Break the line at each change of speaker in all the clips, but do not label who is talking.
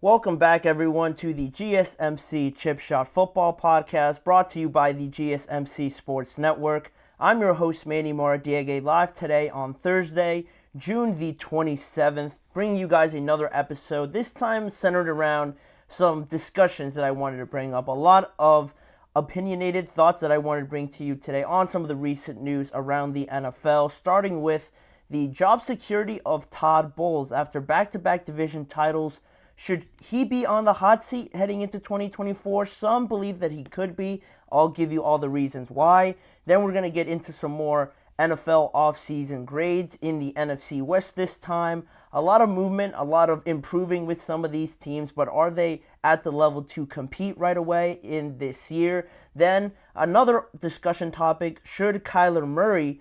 Welcome back, everyone, to the GSMC Chip Shot Football Podcast, brought to you by the GSMC Sports Network. I'm your host, Manny Maradiaga, live today on Thursday, June the 27th, bringing you guys another episode, this time centered around some discussions that I wanted to bring up. A lot of opinionated thoughts that I wanted to bring to you today on some of the recent news around the NFL, starting with the job security of Todd Bowles after back-to-back division titles. Should he be on the hot seat heading into 2024? Some believe that he could be. I'll give you all the reasons why. Then we're going to get into some more NFL offseason grades in the NFC West this time. A lot of movement, a lot of improving with some of these teams, but are they at the level to compete right away in this year? Then another discussion topic, should Kyler Murray,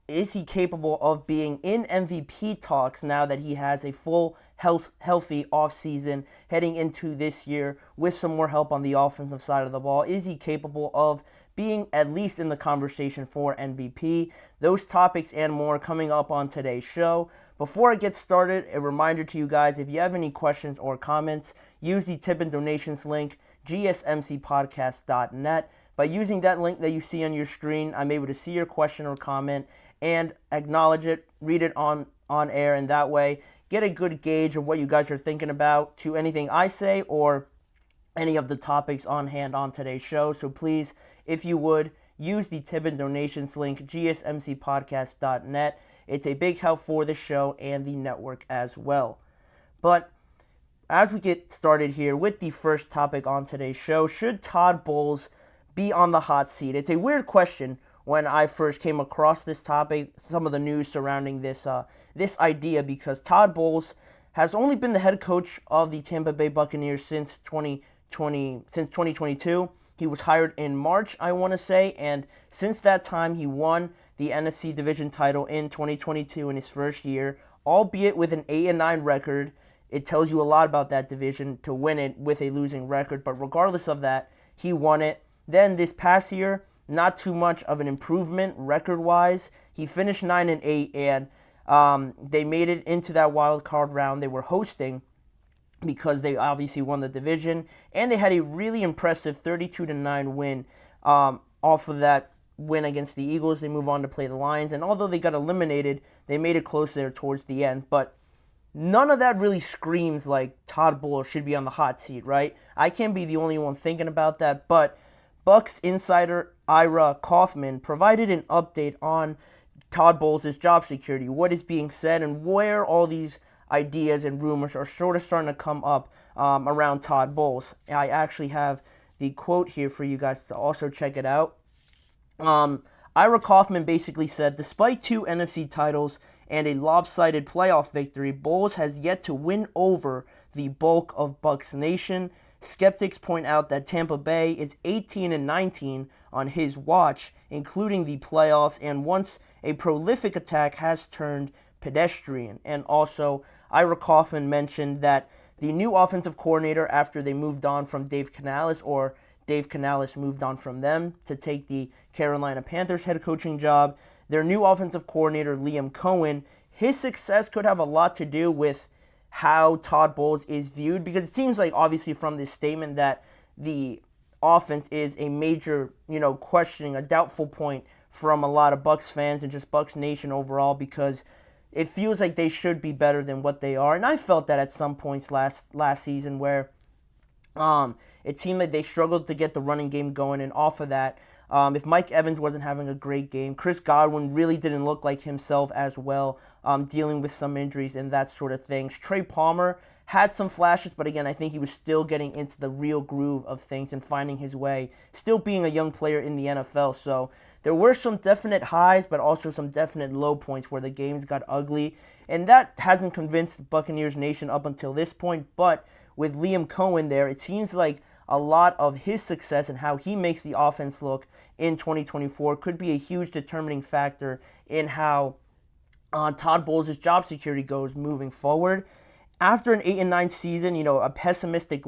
is he capable of being in MVP talks now that he has a full healthy offseason heading into this year with some more help on the offensive side of the ball? Is he capable of being at least in the conversation for MVP? Those topics and more coming up on today's show. Before I get started, a reminder to you guys, if you have any questions or comments, use the tip and donations link, GSMCPodcast.net. By using that link that you see on your screen, I'm able to see your question or comment and acknowledge it, read it on air, and that way get a good gauge of what you guys are thinking about to anything I say or any of the topics on hand on today's show. So please, if you would, use the tip and donations link, GSMCPodcast.net. It's a big help for the show and the network as well. But as we get started here with the first topic on today's show, should Todd Bowles be on the hot seat? It's a weird question when I first came across this topic, some of the news surrounding this idea, because Todd Bowles has only been the head coach of the Tampa Bay Buccaneers since 2022. He was hired in March, I want to say, and since that time he won the NFC division title in 2022 in his first year, albeit with an 8-9 record. It tells you a lot about that division to win it with a losing record, but regardless of that, he won it. Then this past year, not too much of an improvement record-wise. He finished 9-8, and they made it into that wild card round they were hosting because they obviously won the division, and they had a really impressive 32-9 win off of that win against the Eagles. They move on to play the Lions, and although they got eliminated, they made it close there towards the end, but none of that really screams like Todd Bowles should be on the hot seat, right? I can't be the only one thinking about that, but Bucs insider Ira Kaufman provided an update on Todd Bowles' job security, what is being said, and where all these ideas and rumors are sort of starting to come up around Todd Bowles. I actually have the quote here for you guys to also check it out. Ira Kaufman basically said, despite 2 NFC titles and a lopsided playoff victory, Bowles has yet to win over the bulk of Bucs Nation. Skeptics point out that Tampa Bay is 18-19 on his watch, including the playoffs, and once a prolific attack has turned pedestrian. And also, Ira Kaufman mentioned that the new offensive coordinator, after they moved on from Dave Canales, or Dave Canales moved on from them to take the Carolina Panthers head coaching job, their new offensive coordinator, Liam Cohen, his success could have a lot to do with how Todd Bowles is viewed, because it seems like obviously from this statement that the offense is a major, questioning, a doubtful point from a lot of Bucs fans and just Bucs Nation overall, because it feels like they should be better than what they are. And I felt that at some points last season where it seemed like they struggled to get the running game going, and off of that, if Mike Evans wasn't having a great game, Chris Godwin really didn't look like himself as well, dealing with some injuries and that sort of things. Trey Palmer had some flashes, but again, I think he was still getting into the real groove of things and finding his way, still being a young player in the NFL. So there were some definite highs, but also some definite low points where the games got ugly, and that hasn't convinced Buccaneers Nation up until this point. But with Liam Cohen there, it seems like a lot of his success and how he makes the offense look in 2024 could be a huge determining factor in how Todd Bowles' job security goes moving forward. After an 8-9 season, a pessimistic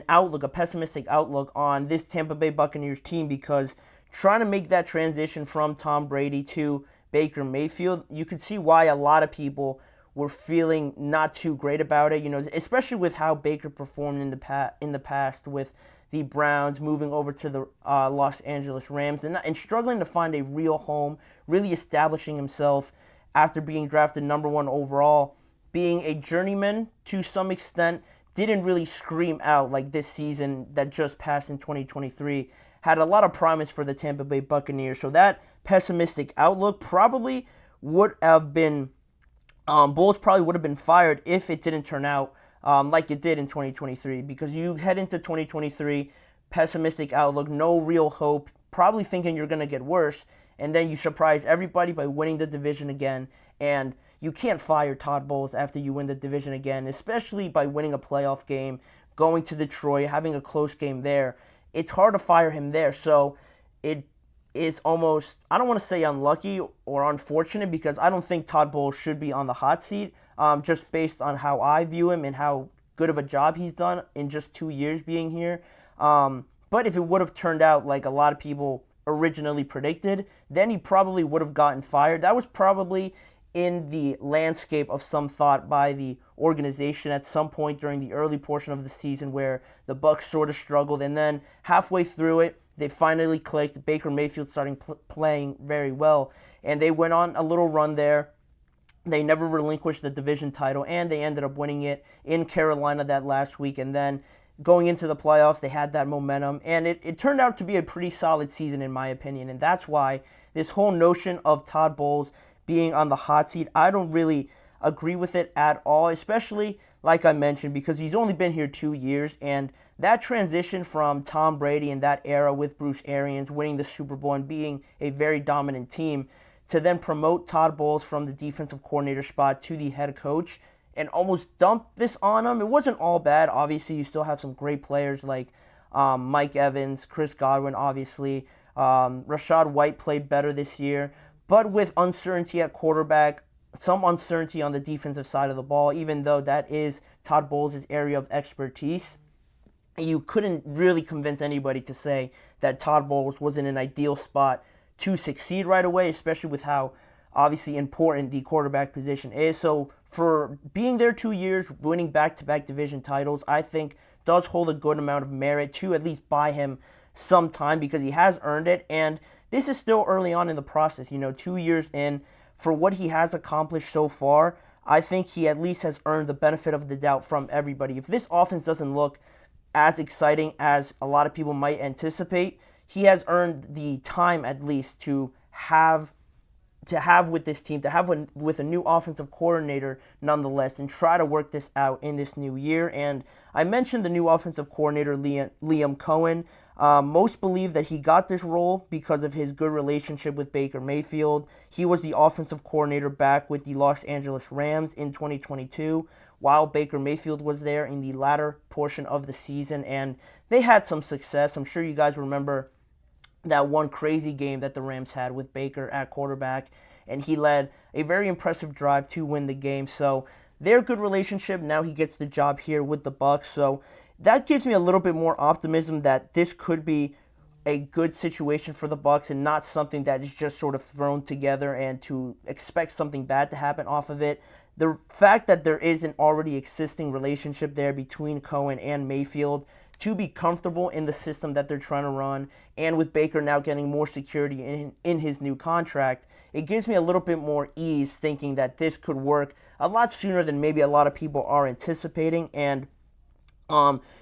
outlook on this Tampa Bay Buccaneers team, because trying to make that transition from Tom Brady to Baker Mayfield, you could see why a lot of people were feeling not too great about it, especially with how Baker performed in the past with the Browns, moving over to the Los Angeles Rams, and struggling to find a real home, really establishing himself after being drafted number 1 overall, being a journeyman to some extent. Didn't really scream out like this season that just passed in 2023. Had a lot of promise for the Tampa Bay Buccaneers. So that pessimistic outlook probably would have been, Bulls probably would have been fired if it didn't turn out like it did in 2023. Because you head into 2023, pessimistic outlook, no real hope, probably thinking you're going to get worse. And then you surprise everybody by winning the division again. And you can't fire Todd Bowles after you win the division again, especially by winning a playoff game, going to Detroit, having a close game there. It's hard to fire him there. So it is almost, I don't want to say unlucky or unfortunate, because I don't think Todd Bowles should be on the hot seat, just based on how I view him and how good of a job he's done in just 2 years being here. But if it would have turned out like a lot of people originally predicted, then he probably would have gotten fired. That was probably in the landscape of some thought by the organization at some point during the early portion of the season, where the Bucs sort of struggled, and then halfway through it, they finally clicked. Baker Mayfield starting playing very well, and they went on a little run there. They never relinquished the division title, and they ended up winning it in Carolina that last week. And then going into the playoffs, they had that momentum, and it turned out to be a pretty solid season in my opinion. And that's why this whole notion of Todd Bowles being on the hot seat, I don't really agree with it at all, especially like I mentioned, because he's only been here 2 years, and that transition from Tom Brady in that era with Bruce Arians winning the Super Bowl and being a very dominant team, to then promote Todd Bowles from the defensive coordinator spot to the head coach and almost dump this on him. It wasn't all bad. Obviously, you still have some great players like Mike Evans, Chris Godwin, obviously. Rashad White played better this year. But with uncertainty at quarterback, some uncertainty on the defensive side of the ball, even though that is Todd Bowles' area of expertise, you couldn't really convince anybody to say that Todd Bowles was in an ideal spot to succeed right away, especially with how obviously important the quarterback position is. So for being there 2 years, winning back-to-back division titles, I think does hold a good amount of merit to at least buy him some time, because he has earned it. And this is still early on in the process, 2 years in. For what he has accomplished so far, I think he at least has earned the benefit of the doubt from everybody. If this offense doesn't look as exciting as a lot of people might anticipate, he has earned the time at least to have with this team, to have with a new offensive coordinator nonetheless, and try to work this out in this new year. And I mentioned the new offensive coordinator, Liam Cohen. Most believe that he got this role because of his good relationship with Baker Mayfield. He was the offensive coordinator back with the Los Angeles Rams in 2022, while Baker Mayfield was there in the latter portion of the season, and they had some success. I'm sure you guys remember that one crazy game that the Rams had with Baker at quarterback, and he led a very impressive drive to win the game. So their good relationship, now he gets the job here with the Bucs. So that gives me a little bit more optimism that this could be a good situation for the Bucs and not something that is just sort of thrown together and to expect something bad to happen off of it. The fact that there is an already existing relationship there between Cohen and Mayfield to be comfortable in the system that they're trying to run, and with Baker now getting more security in his new contract, it gives me a little bit more ease thinking that this could work a lot sooner than maybe a lot of people are anticipating. And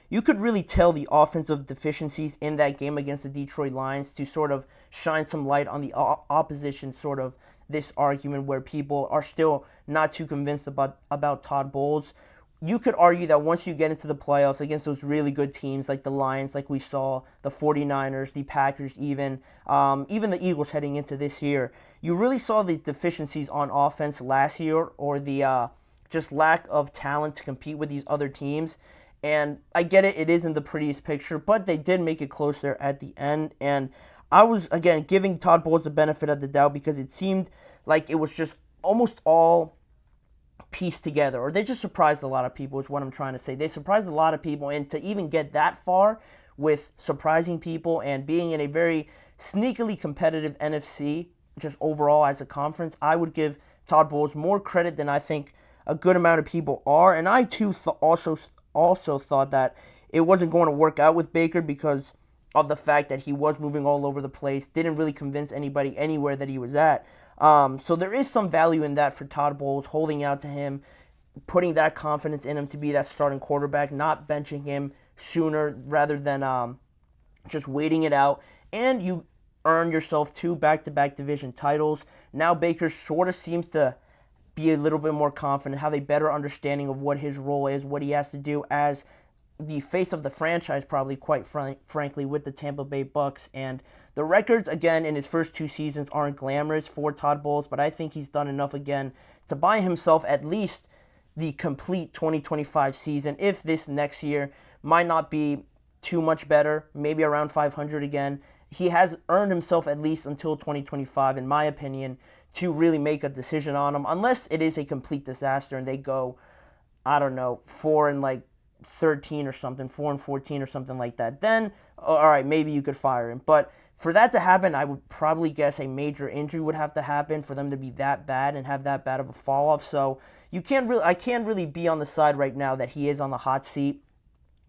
you could really tell the offensive deficiencies in that game against the Detroit Lions to sort of shine some light on the opposition, sort of this argument where people are still not too convinced about Todd Bowles. You could argue that once you get into the playoffs against those really good teams like the Lions, like we saw, the 49ers, the Packers even the Eagles heading into this year, you really saw the deficiencies on offense last year, or the just lack of talent to compete with these other teams. And I get it, it isn't the prettiest picture, but they did make it close there at the end. And I was, again, giving Todd Bowles the benefit of the doubt because it seemed like it was just almost all pieced together, or they just surprised a lot of people is what I'm trying to say. They surprised a lot of people, and to even get that far with surprising people and being in a very sneakily competitive NFC, just overall as a conference, I would give Todd Bowles more credit than I think a good amount of people are. And I too also thought that it wasn't going to work out with Baker because of the fact that he was moving all over the place, didn't really convince anybody anywhere that he was at. So there is some value in that for Todd Bowles, holding out to him, putting that confidence in him to be that starting quarterback, not benching him sooner rather than just waiting it out. And you earn yourself 2 back-to-back division titles. Now Baker sort of seems to be a little bit more confident, have a better understanding of what his role is, what he has to do as the face of the franchise, probably quite frankly, with the Tampa Bay Bucks. And the records, again, in his first 2 seasons aren't glamorous for Todd Bowles, but I think he's done enough again to buy himself at least the complete 2025 season, if this next year might not be too much better, maybe around 500 again. He has earned himself at least until 2025, in my opinion, to really make a decision on him, unless it is a complete disaster and they go, I don't know, 4-13 or something, 4-14 or something like that. Then, all right, maybe you could fire him. But for that to happen, I would probably guess a major injury would have to happen for them to be that bad and have that bad of a fall off. So I can't really be on the side right now that he is on the hot seat.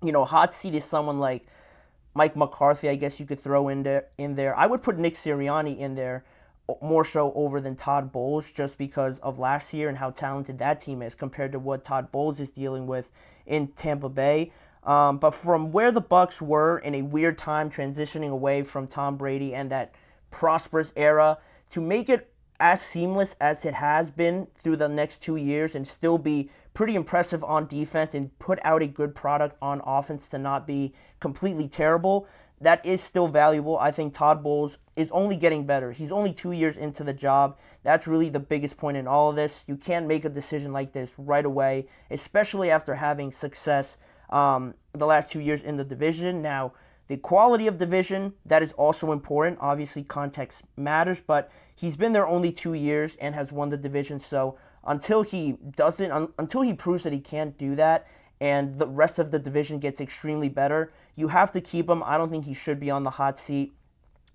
You know, hot seat is someone like Mike McCarthy, I guess you could throw in there. I would put Nick Sirianni in there more so over than Todd Bowles, just because of last year and how talented that team is compared to what Todd Bowles is dealing with in Tampa Bay. But from where the Bucs were in a weird time transitioning away from Tom Brady and that prosperous era to make it as seamless as it has been through the next 2 years and still be pretty impressive on defense and put out a good product on offense to not be completely terrible, that is still valuable. I think Todd Bowles is only getting better. He's only 2 years into the job. That's really the biggest point in all of this. You can't make a decision like this right away, especially after having success the last 2 years in the division. Now, the quality of division, that is also important. Obviously, context matters, but he's been there only 2 years and has won the division. So until he proves that he can't do that, and the rest of the division gets extremely better, you have to keep him. I don't think he should be on the hot seat.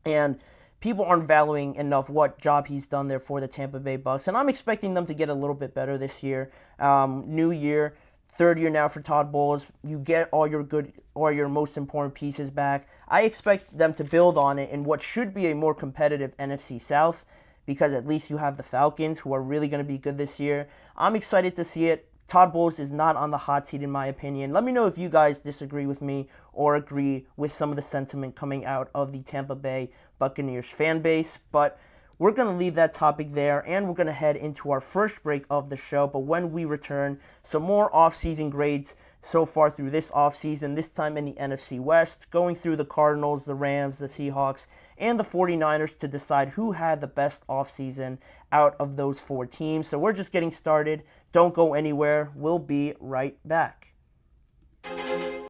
And people aren't valuing enough what job he's done there for the Tampa Bay Bucks. And I'm expecting them to get a little bit better this year. New year, 3rd year now for Todd Bowles. You get all your most important pieces back. I expect them to build on it in what should be a more competitive NFC South, because at least you have the Falcons, who are really going to be good this year. I'm excited to see it. Todd Bowles is not on the hot seat in my opinion. Let me know if you guys disagree with me or agree with some of the sentiment coming out of the Tampa Bay Buccaneers fan base. But we're going to leave that topic there, and we're going to head into our first break of the show. But when we return, some more offseason grades so far through this offseason, this time in the NFC West, going through the Cardinals, the Rams, the Seahawks, and the 49ers to decide who had the best offseason out of those 4 teams. So we're just getting started. Don't go anywhere. We'll be right back.